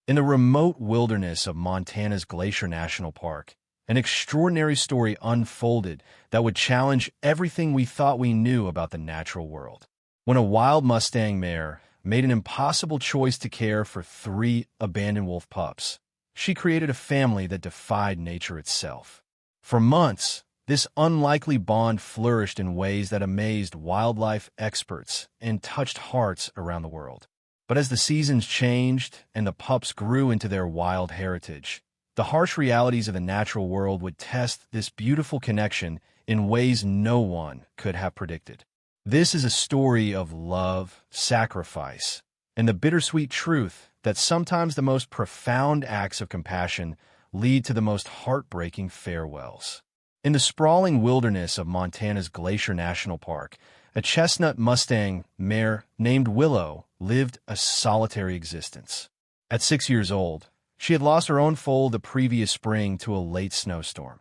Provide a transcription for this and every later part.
In the remote wilderness of Montana's Glacier National Park, an extraordinary story unfolded that would challenge everything we thought we knew about the natural world. When a wild Mustang mare made an impossible choice to care for 3 abandoned wolf pups, she created a family that defied nature itself. For months, this unlikely bond flourished in ways that amazed wildlife experts and touched hearts around the world. But as the seasons changed and the pups grew into their wild heritage, the harsh realities of the natural world would test this beautiful connection in ways no one could have predicted. This is a story of love, sacrifice, and the bittersweet truth that sometimes the most profound acts of compassion lead to the most heartbreaking farewells. In the sprawling wilderness of Montana's Glacier National Park, a chestnut Mustang mare named Willow lived a solitary existence. At 6 years old, she had lost her own foal the previous spring to a late snowstorm,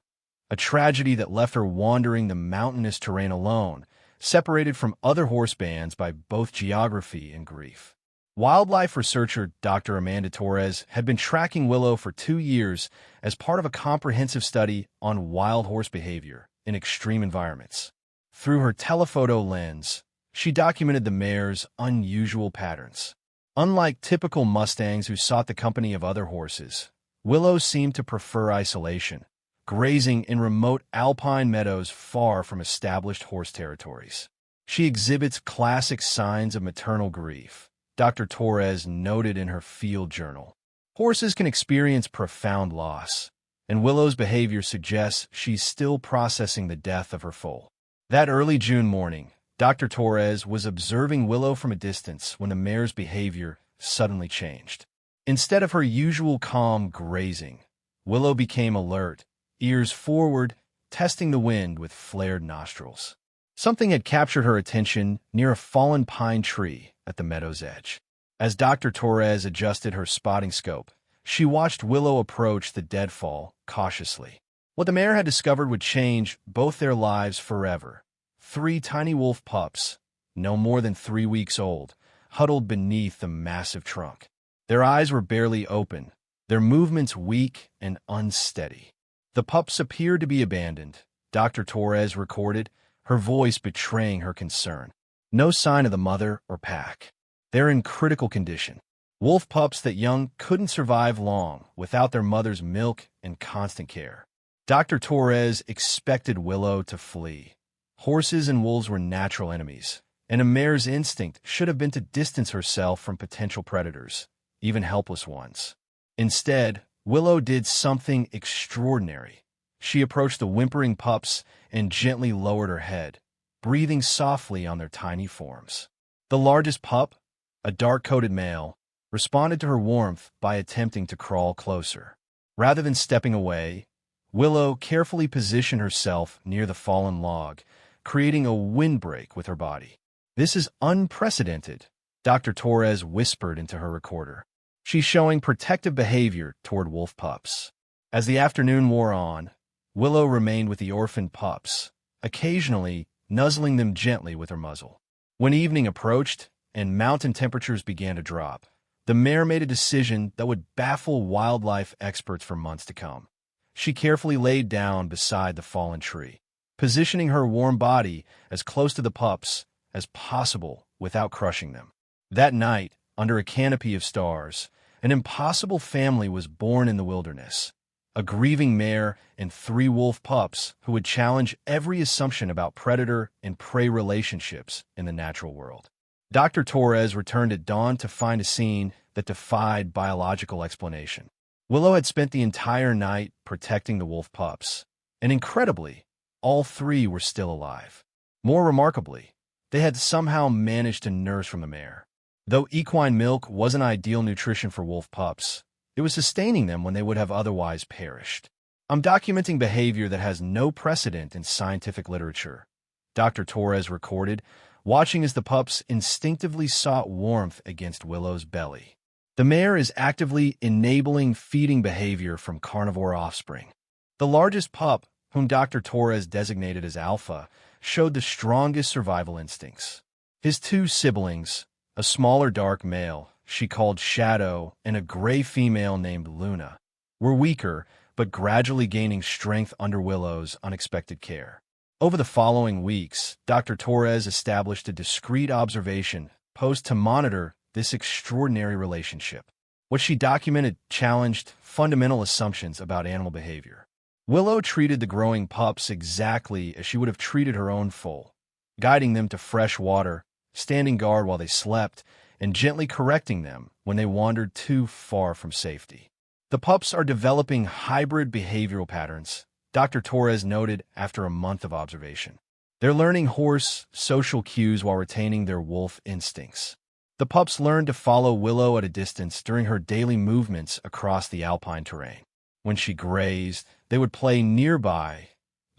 a tragedy that left her wandering the mountainous terrain alone, separated from other horse bands by both geography and grief. Wildlife researcher Dr. Amanda Torres had been tracking Willow for 2 years as part of a comprehensive study on wild horse behavior in extreme environments. Through her telephoto lens, she documented the mare's unusual patterns. Unlike typical Mustangs who sought the company of other horses, Willow seemed to prefer isolation, grazing in remote alpine meadows far from established horse territories. She exhibits classic signs of maternal grief, Dr. Torres noted in her field journal. Horses can experience profound loss, and Willow's behavior suggests she's still processing the death of her foal. That early June morning, Dr. Torres was observing Willow from a distance when the mare's behavior suddenly changed. Instead of her usual calm grazing, Willow became alert, ears forward, testing the wind with flared nostrils. Something had captured her attention near a fallen pine tree at the meadow's edge. As Dr. Torres adjusted her spotting scope, she watched Willow approach the deadfall cautiously. What the mare had discovered would change both their lives forever. 3 tiny wolf pups, no more than 3 weeks old, huddled beneath the massive trunk. Their eyes were barely open, their movements weak and unsteady. The pups appeared to be abandoned, Dr. Torres recorded, her voice betraying her concern. No sign of the mother or pack. They're in critical condition. Wolf pups that young couldn't survive long without their mother's milk and constant care. Dr. Torres expected Willow to flee. Horses and wolves were natural enemies, and a mare's instinct should have been to distance herself from potential predators, even helpless ones. Instead, Willow did something extraordinary. She approached the whimpering pups and gently lowered her head, breathing softly on their tiny forms. The largest pup, a dark-coated male, responded to her warmth by attempting to crawl closer. Rather than stepping away, Willow carefully positioned herself near the fallen log, creating a windbreak with her body. "This is unprecedented," Dr. Torres whispered into her recorder. "She's showing protective behavior toward wolf pups." As the afternoon wore on, Willow remained with the orphaned pups, occasionally nuzzling them gently with her muzzle. When evening approached and mountain temperatures began to drop, the mare made a decision that would baffle wildlife experts for months to come. She carefully laid down beside the fallen tree, positioning her warm body as close to the pups as possible without crushing them. That night, under a canopy of stars, an impossible family was born in the wilderness. A grieving mare and 3 wolf pups who would challenge every assumption about predator and prey relationships in the natural world. Dr. Torres returned at dawn to find a scene that defied biological explanation. Willow had spent the entire night protecting the wolf pups, and incredibly, all 3 were still alive. More remarkably, they had somehow managed to nurse from the mare. Though equine milk wasn't ideal nutrition for wolf pups, it was sustaining them when they would have otherwise perished. "I'm documenting behavior that has no precedent in scientific literature," Dr. Torres recorded, watching as the pups instinctively sought warmth against Willow's belly. The mare is actively enabling feeding behavior from carnivore offspring. The largest pup, whom Dr. Torres designated as Alpha, showed the strongest survival instincts. His 2 siblings, a smaller dark male, she called Shadow, and a gray female named Luna, were weaker, but gradually gaining strength under Willow's unexpected care. Over the following weeks, Dr. Torres established a discreet observation post to monitor this extraordinary relationship. What she documented challenged fundamental assumptions about animal behavior. Willow treated the growing pups exactly as she would have treated her own foal, guiding them to fresh water, standing guard while they slept, and gently correcting them when they wandered too far from safety. The pups are developing hybrid behavioral patterns, Dr. Torres noted after a month of observation. They're learning horse social cues while retaining their wolf instincts. The pups learned to follow Willow at a distance during her daily movements across the alpine terrain. When she grazed, they would play nearby,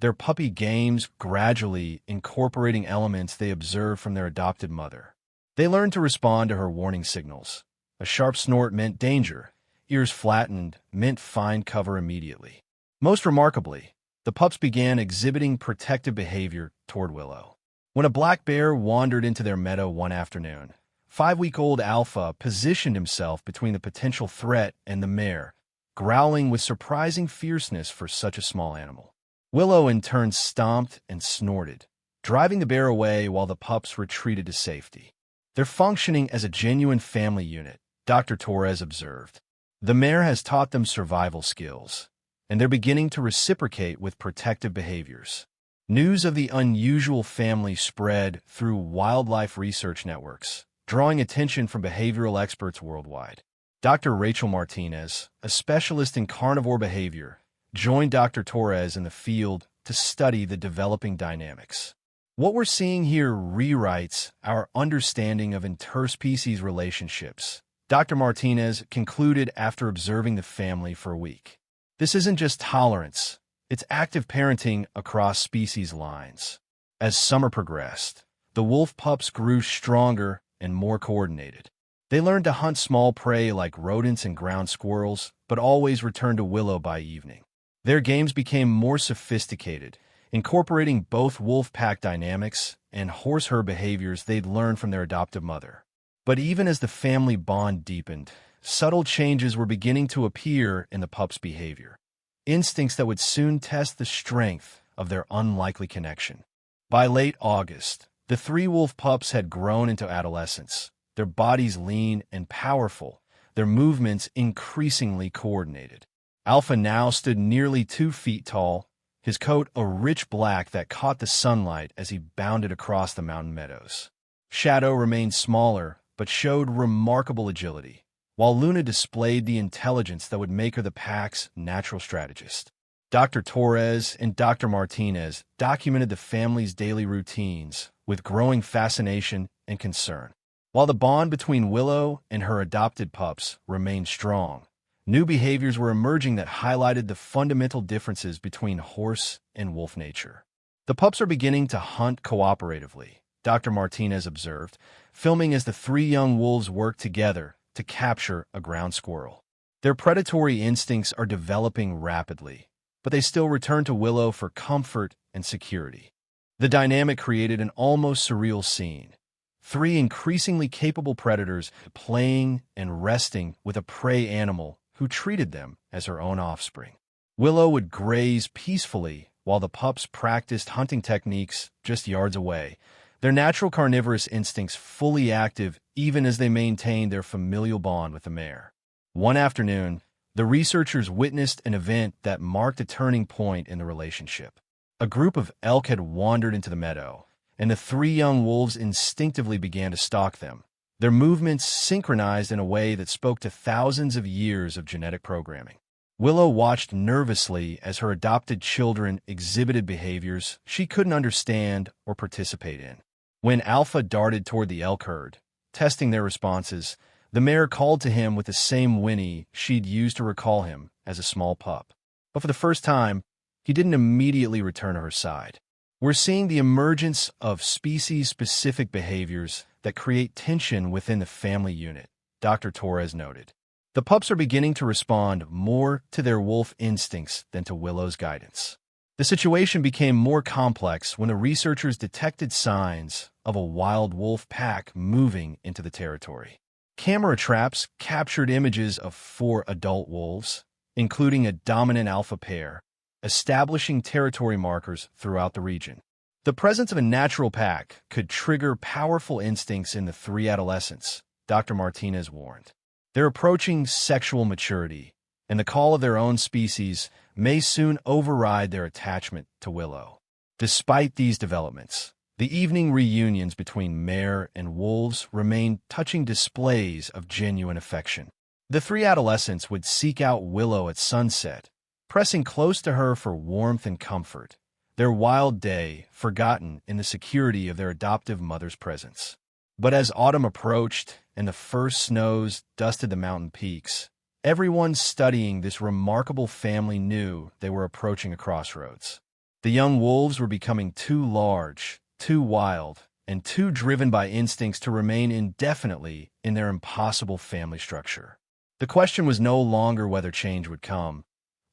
their puppy games gradually incorporating elements they observed from their adopted mother. They learned to respond to her warning signals. A sharp snort meant danger. Ears flattened meant find cover immediately. Most remarkably, the pups began exhibiting protective behavior toward Willow. When a black bear wandered into their meadow one afternoon, 5-week-old Alpha positioned himself between the potential threat and the mare, growling with surprising fierceness for such a small animal. Willow in turn stomped and snorted, driving the bear away while the pups retreated to safety. They're functioning as a genuine family unit, Dr. Torres observed. The mare has taught them survival skills, and they're beginning to reciprocate with protective behaviors. News of the unusual family spread through wildlife research networks, drawing attention from behavioral experts worldwide. Dr. Rachel Martinez, a specialist in carnivore behavior, joined Dr. Torres in the field to study the developing dynamics. What we're seeing here rewrites our understanding of interspecies relationships, Dr. Martinez concluded after observing the family for a week. This isn't just tolerance, it's active parenting across species lines. As summer progressed, the wolf pups grew stronger and more coordinated. They learned to hunt small prey like rodents and ground squirrels, but always returned to Willow by evening. Their games became more sophisticated, incorporating both wolf pack dynamics and horse herd behaviors they'd learned from their adoptive mother. But even as the family bond deepened, subtle changes were beginning to appear in the pups' behavior, instincts that would soon test the strength of their unlikely connection. By late August, the 3 wolf pups had grown into adolescents, their bodies lean and powerful, their movements increasingly coordinated. Alpha now stood nearly 2 feet tall, his coat a rich black that caught the sunlight as he bounded across the mountain meadows. Shadow remained smaller, but showed remarkable agility, while Luna displayed the intelligence that would make her the pack's natural strategist. Dr. Torres and Dr. Martinez documented the family's daily routines with growing fascination and concern. While the bond between Willow and her adopted pups remained strong, new behaviors were emerging that highlighted the fundamental differences between horse and wolf nature. The pups are beginning to hunt cooperatively, Dr. Martinez observed, filming as the 3 young wolves work together to capture a ground squirrel. Their predatory instincts are developing rapidly, but they still return to Willow for comfort and security. The dynamic created an almost surreal scene. 3 increasingly capable predators playing and resting with a prey animal who treated them as her own offspring. Willow would graze peacefully while the pups practiced hunting techniques just yards away, their natural carnivorous instincts fully active even as they maintained their familial bond with the mare. One afternoon, the researchers witnessed an event that marked a turning point in the relationship. A group of elk had wandered into the meadow, and the 3 young wolves instinctively began to stalk them, their movements synchronized in a way that spoke to thousands of years of genetic programming. Willow watched nervously as her adopted children exhibited behaviors she couldn't understand or participate in. When Alpha darted toward the elk herd, testing their responses, the mare called to him with the same whinny she'd used to recall him as a small pup. But for the first time, he didn't immediately return to her side. We're seeing the emergence of species-specific behaviors that create tension within the family unit, Dr. Torres noted. The pups are beginning to respond more to their wolf instincts than to Willow's guidance. The situation became more complex when the researchers detected signs of a wild wolf pack moving into the territory. Camera traps captured images of 4 adult wolves, including a dominant alpha pair, establishing territory markers throughout the region. The presence of a natural pack could trigger powerful instincts in the 3 adolescents, Dr. Martinez warned. They're approaching sexual maturity, and the call of their own species may soon override their attachment to Willow. Despite these developments, the evening reunions between mare and wolves remained touching displays of genuine affection. The 3 adolescents would seek out Willow at sunset, pressing close to her for warmth and comfort, their wild day forgotten in the security of their adoptive mother's presence. But as autumn approached and the first snows dusted the mountain peaks, everyone studying this remarkable family knew they were approaching a crossroads. The young wolves were becoming too large, too wild, and too driven by instincts to remain indefinitely in their impossible family structure. The question was no longer whether change would come,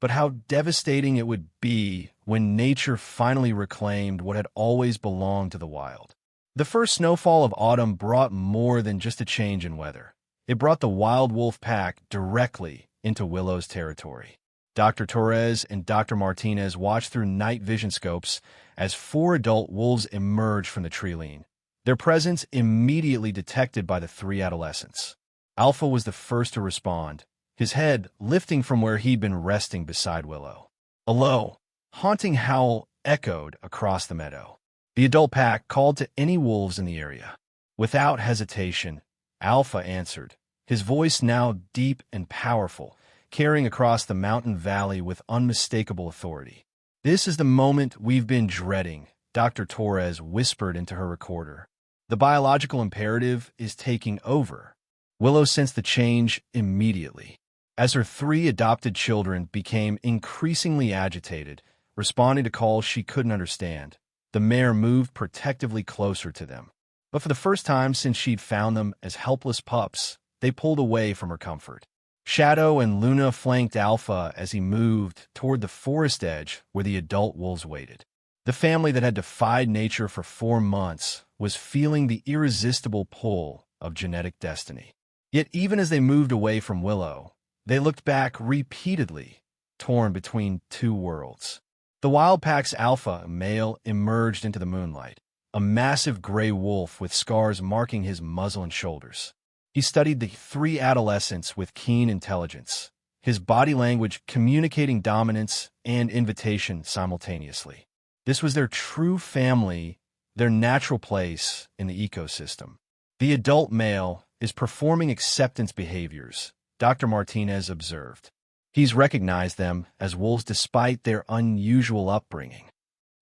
but how devastating it would be when nature finally reclaimed what had always belonged to the wild. The first snowfall of autumn brought more than just a change in weather. It brought the wild wolf pack directly into Willow's territory. Dr. Torres and Dr. Martinez watched through night vision scopes as 4 adult wolves emerged from the tree line, their presence immediately detected by the 3 adolescents. Alpha was the first to respond, his head lifting from where he'd been resting beside Willow. A low, haunting howl echoed across the meadow. The adult pack called to any wolves in the area. Without hesitation, Alpha answered, his voice now deep and powerful, carrying across the mountain valley with unmistakable authority. "This is the moment we've been dreading," Dr. Torres whispered into her recorder. "The biological imperative is taking over." Willow sensed the change immediately. As her 3 adopted children became increasingly agitated, responding to calls she couldn't understand, the mare moved protectively closer to them. But for the first time since she'd found them as helpless pups, they pulled away from her comfort. Shadow and Luna flanked Alpha as he moved toward the forest edge where the adult wolves waited. The family that had defied nature for 4 months was feeling the irresistible pull of genetic destiny. Yet even as they moved away from Willow, they looked back repeatedly, torn between 2 worlds. The wild pack's alpha male emerged into the moonlight, a massive gray wolf with scars marking his muzzle and shoulders. He studied the 3 adolescents with keen intelligence, his body language communicating dominance and invitation simultaneously. This was their true family, their natural place in the ecosystem. The adult male is performing acceptance behaviors, Dr. Martinez observed. He's recognized them as wolves despite their unusual upbringing.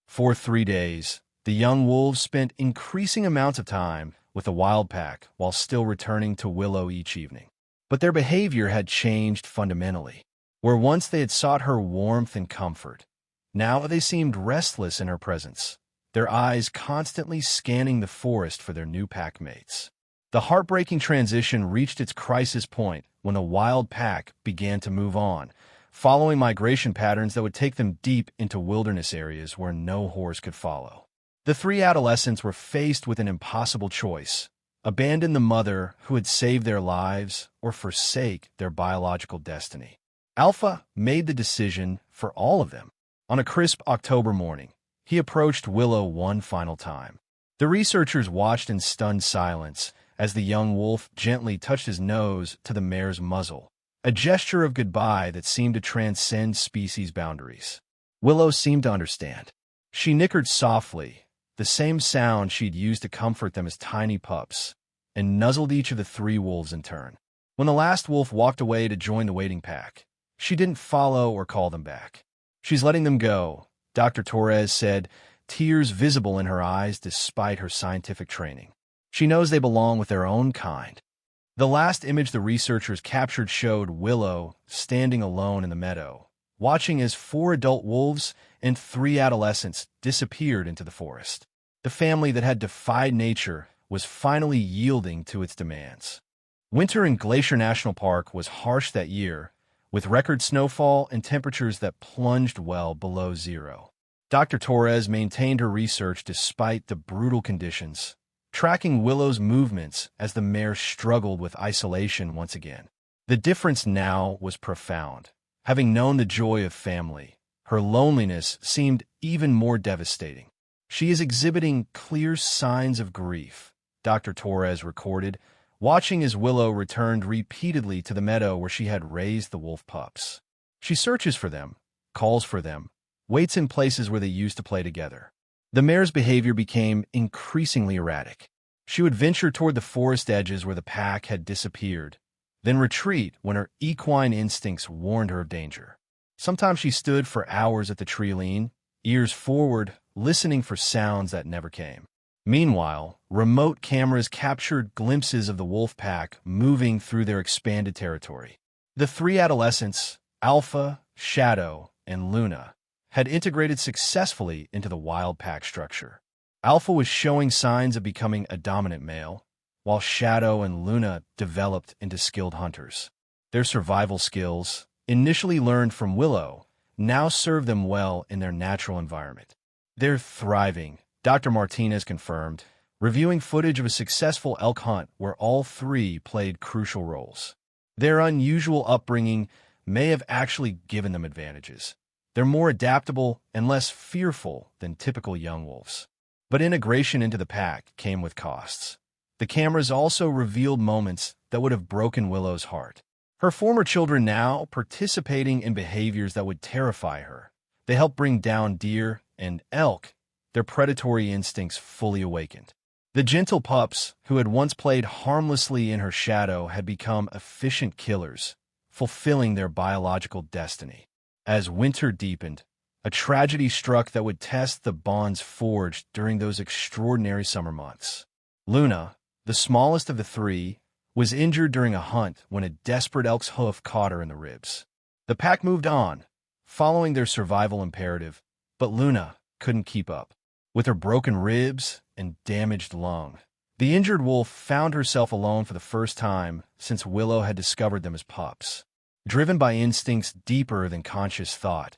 For 3 days, the young wolves spent increasing amounts of time with the wild pack while still returning to Willow each evening. But their behavior had changed fundamentally. Where once they had sought her warmth and comfort, now they seemed restless in her presence, their eyes constantly scanning the forest for their new pack mates. The heartbreaking transition reached its crisis point when the wild pack began to move on, following migration patterns that would take them deep into wilderness areas where no horse could follow. The 3 adolescents were faced with an impossible choice: abandon the mother who had saved their lives or forsake their biological destiny. Alpha made the decision for all of them. On a crisp October morning, he approached Willow one final time. The researchers watched in stunned silence as the young wolf gently touched his nose to the mare's muzzle, a gesture of goodbye that seemed to transcend species boundaries. Willow seemed to understand. She nickered softly, the same sound she'd used to comfort them as tiny pups, and nuzzled each of the 3 wolves in turn. When the last wolf walked away to join the waiting pack, she didn't follow or call them back. "She's letting them go," Dr. Torres said, tears visible in her eyes despite her scientific training. "She knows they belong with their own kind." The last image the researchers captured showed Willow standing alone in the meadow, watching as 4 adult wolves and 3 adolescents disappeared into the forest. The family that had defied nature was finally yielding to its demands. Winter in Glacier National Park was harsh that year, with record snowfall and temperatures that plunged well below 0. Dr. Torres maintained her research despite the brutal conditions, tracking Willow's movements as the mare struggled with isolation once again. The difference now was profound. Having known the joy of family, her loneliness seemed even more devastating. "She is exhibiting clear signs of grief," Dr. Torres recorded, watching as Willow returned repeatedly to the meadow where she had raised the wolf pups. She searches for them, calls for them, waits in places where they used to play together. The mare's behavior became increasingly erratic. She would venture toward the forest edges where the pack had disappeared, then retreat when her equine instincts warned her of danger. Sometimes she stood for hours at the tree-line, ears forward, listening for sounds that never came. Meanwhile, remote cameras captured glimpses of the wolf pack moving through their expanded territory. The three adolescents, Alpha, Shadow, and Luna, had integrated successfully into the wild pack structure. Alpha was showing signs of becoming a dominant male, while Shadow and Luna developed into skilled hunters. Their survival skills, initially learned from Willow, now serve them well in their natural environment. "They're thriving," Dr. Martinez confirmed, reviewing footage of a successful elk hunt where all three played crucial roles. Their unusual upbringing may have actually given them advantages. They're more adaptable and less fearful than typical young wolves. But integration into the pack came with costs. The cameras also revealed moments that would have broken Willow's heart. Her former children now participating in behaviors that would terrify her. They helped bring down deer and elk, their predatory instincts fully awakened. The gentle pups, who had once played harmlessly in her shadow, had become efficient killers, fulfilling their biological destiny. As winter deepened, a tragedy struck that would test the bonds forged during those extraordinary summer months. Luna, the smallest of the three, was injured during a hunt when a desperate elk's hoof caught her in the ribs. The pack moved on, following their survival imperative, but Luna couldn't keep up. With her broken ribs and damaged lung, the injured wolf found herself alone for the first time since Willow had discovered them as pups. Driven by instincts deeper than conscious thought,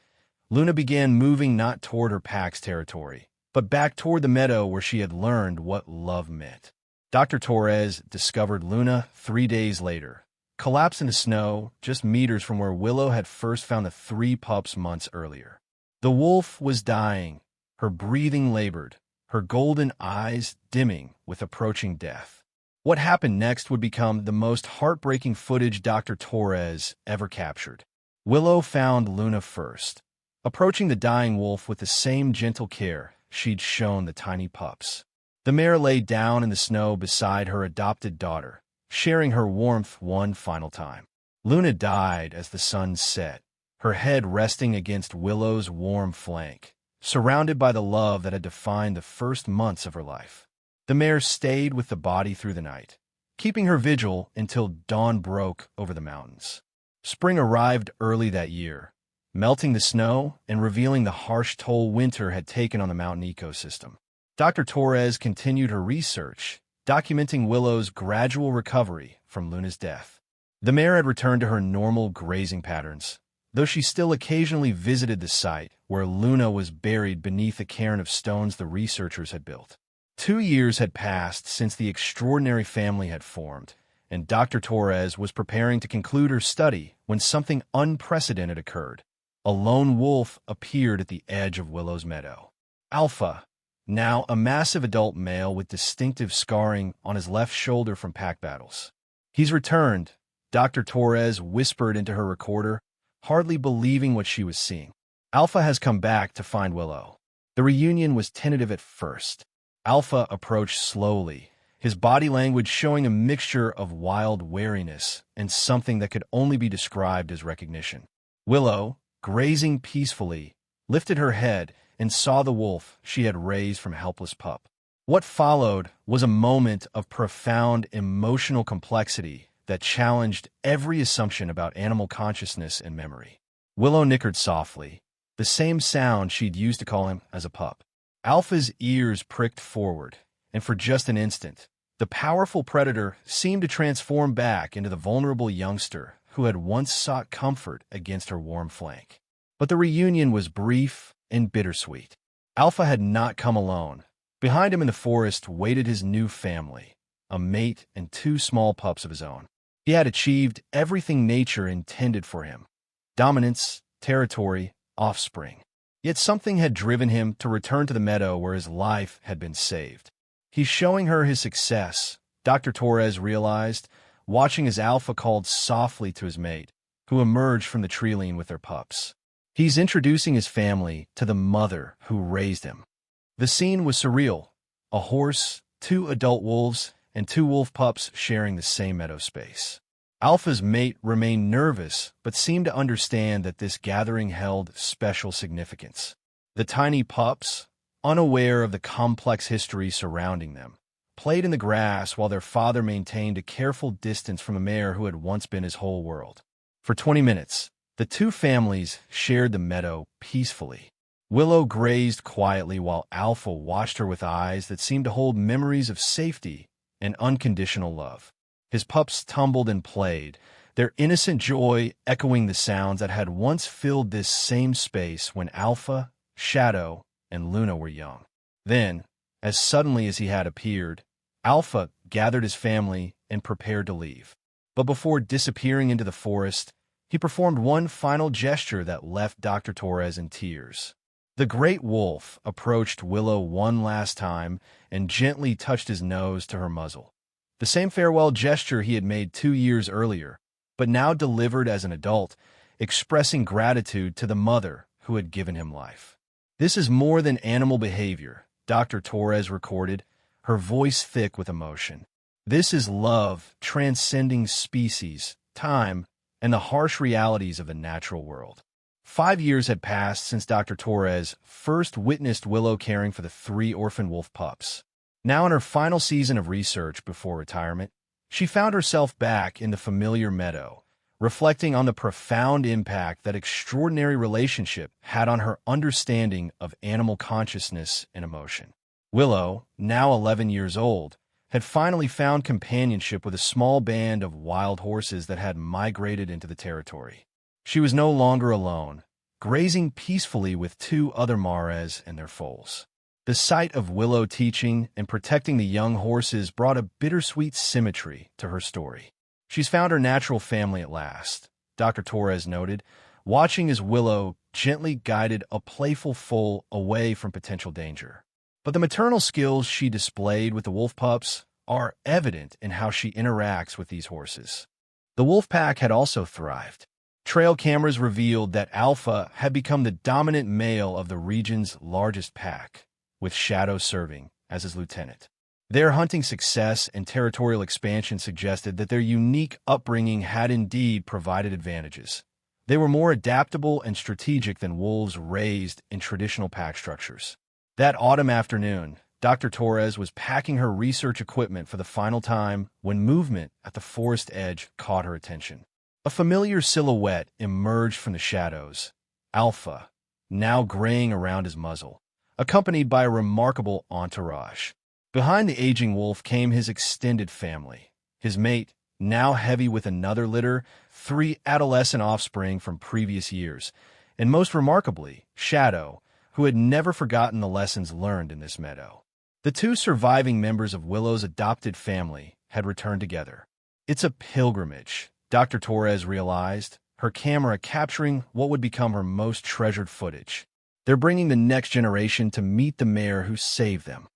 Luna began moving not toward her pack's territory, but back toward the meadow where she had learned what love meant. Dr. Torres discovered Luna 3 days later, collapsed in the snow just meters from where Willow had first found the three pups months earlier. The wolf was dying, her breathing labored, her golden eyes dimming with approaching death. What happened next would become the most heartbreaking footage Dr. Torres ever captured. Willow found Luna first, approaching the dying wolf with the same gentle care she'd shown the tiny pups. The mare lay down in the snow beside her adopted daughter, sharing her warmth one final time. Luna died as the sun set, her head resting against Willow's warm flank, surrounded by the love that had defined the first months of her life. The mare stayed with the body through the night, keeping her vigil until dawn broke over the mountains. Spring arrived early that year, melting the snow and revealing the harsh toll winter had taken on the mountain ecosystem. Dr. Torres continued her research, documenting Willow's gradual recovery from Luna's death. The mare had returned to her normal grazing patterns, though she still occasionally visited the site where Luna was buried beneath a cairn of stones the researchers had built. 2 years had passed since the extraordinary family had formed, and Dr. Torres was preparing to conclude her study when something unprecedented occurred. A lone wolf appeared at the edge of Willow's meadow. Alpha, now a massive adult male with distinctive scarring on his left shoulder from pack battles. "He's returned," Dr. Torres whispered into her recorder, hardly believing what she was seeing. "Alpha has come back to find Willow." The reunion was tentative at first. Alpha approached slowly, his body language showing a mixture of wild wariness and something that could only be described as recognition. Willow, grazing peacefully, lifted her head and saw the wolf she had raised from a helpless pup. What followed was a moment of profound emotional complexity that challenged every assumption about animal consciousness and memory. Willow nickered softly, the same sound she'd used to call him as a pup. Alpha's ears pricked forward, and for just an instant, the powerful predator seemed to transform back into the vulnerable youngster who had once sought comfort against her warm flank. But the reunion was brief and bittersweet. Alpha had not come alone, Behind him in the forest waited his new family, a mate and two small pups of his own. He had achieved everything nature intended for him: dominance, territory, offspring. Yet something had driven him to return to the meadow where his life had been saved. He's showing her his success, Dr. Torres realized, watching as Alpha called softly to his mate, who emerged from the treeline with their pups. He's introducing his family to the mother who raised him. The scene was surreal: a horse, two adult wolves, and two wolf pups sharing the same meadow space. Alpha's mate remained nervous but seemed to understand that this gathering held special significance. The tiny pups, unaware of the complex history surrounding them, played in the grass while their father maintained a careful distance from a mare who had once been his whole world. For 20 minutes, the two families shared the meadow peacefully. Willow grazed quietly while Alpha watched her with eyes that seemed to hold memories of safety and unconditional love. His pups tumbled and played, their innocent joy echoing the sounds that had once filled this same space when Alpha, Shadow, and Luna were young. Then, as suddenly as he had appeared, Alpha gathered his family and prepared to leave. But before disappearing into the forest, he performed one final gesture that left Dr. Torres in tears. The great wolf approached Willow one last time and gently touched his nose to her muzzle. The same farewell gesture he had made 2 years earlier, but now delivered as an adult, expressing gratitude to the mother who had given him life. "This is more than animal behavior," Dr. Torres recorded, her voice thick with emotion. "This is love transcending species, time, and the harsh realities of the natural world." 5 years had passed since Dr. Torres first witnessed Willow caring for the 3 orphan wolf pups. Now in her final season of research before retirement, she found herself back in the familiar meadow, reflecting on the profound impact that extraordinary relationship had on her understanding of animal consciousness and emotion. Willow, now 11 years old, had finally found companionship with a small band of wild horses that had migrated into the territory. She was no longer alone, grazing peacefully with 2 other mares and their foals. The sight of Willow teaching and protecting the young horses brought a bittersweet symmetry to her story. "She's found her natural family at last," Dr. Torres noted, watching as Willow gently guided a playful foal away from potential danger. But the maternal skills she displayed with the wolf pups are evident in how she interacts with these horses. The wolf pack had also thrived. Trail cameras revealed that Alpha had become the dominant male of the region's largest pack, with Shadow serving as his lieutenant. Their hunting success and territorial expansion suggested that their unique upbringing had indeed provided advantages. They were more adaptable and strategic than wolves raised in traditional pack structures. That autumn afternoon, Dr. Torres was packing her research equipment for the final time when movement at the forest edge caught her attention. A familiar silhouette emerged from the shadows: Alpha, now graying around his muzzle, accompanied by a remarkable entourage. Behind the aging wolf came his extended family, his mate, now heavy with another litter, 3 adolescent offspring from previous years, and most remarkably, Shadow, who had never forgotten the lessons learned in this meadow. The 2 surviving members of Willow's adopted family had returned together. "It's a pilgrimage," Dr. Torres realized, her camera capturing what would become her most treasured footage. "They're bringing the next generation to meet the mare who saved them."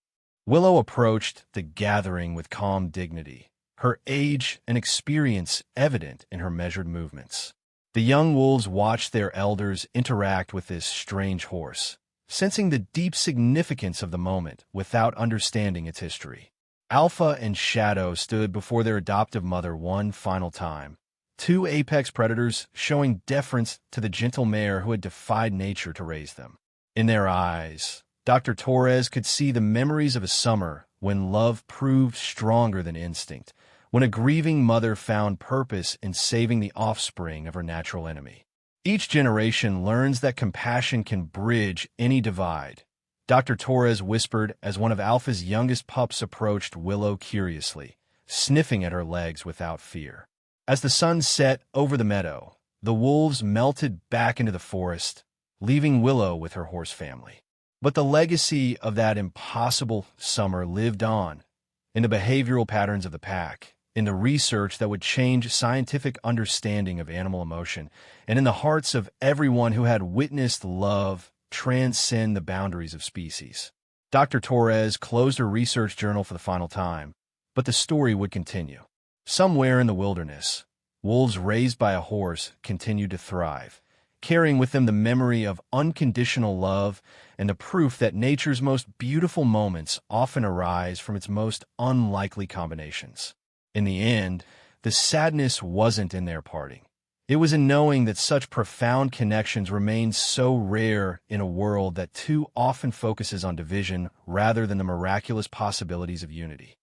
Willow approached the gathering with calm dignity, her age and experience evident in her measured movements. The young wolves watched their elders interact with this strange horse, sensing the deep significance of the moment without understanding its history. Alpha and Shadow stood before their adoptive mother one final time, 2 apex predators showing deference to the gentle mare who had defied nature to raise them. In their eyes, Dr. Torres could see the memories of a summer when love proved stronger than instinct, when a grieving mother found purpose in saving the offspring of her natural enemy. Each generation learns that compassion can bridge any divide, Dr. Torres whispered as one of Alpha's youngest pups approached Willow curiously, sniffing at her legs without fear. As the sun set over the meadow, the wolves melted back into the forest, leaving Willow with her horse family. But the legacy of that impossible summer lived on, in the behavioral patterns of the pack, in the research that would change scientific understanding of animal emotion, and in the hearts of everyone who had witnessed love transcend the boundaries of species. Dr. Torres closed her research journal for the final time, but the story would continue. Somewhere in the wilderness, wolves raised by a horse continued to thrive, carrying with them the memory of unconditional love and the proof that nature's most beautiful moments often arise from its most unlikely combinations. In the end, the sadness wasn't in their parting. It was in knowing that such profound connections remain so rare in a world that too often focuses on division rather than the miraculous possibilities of unity.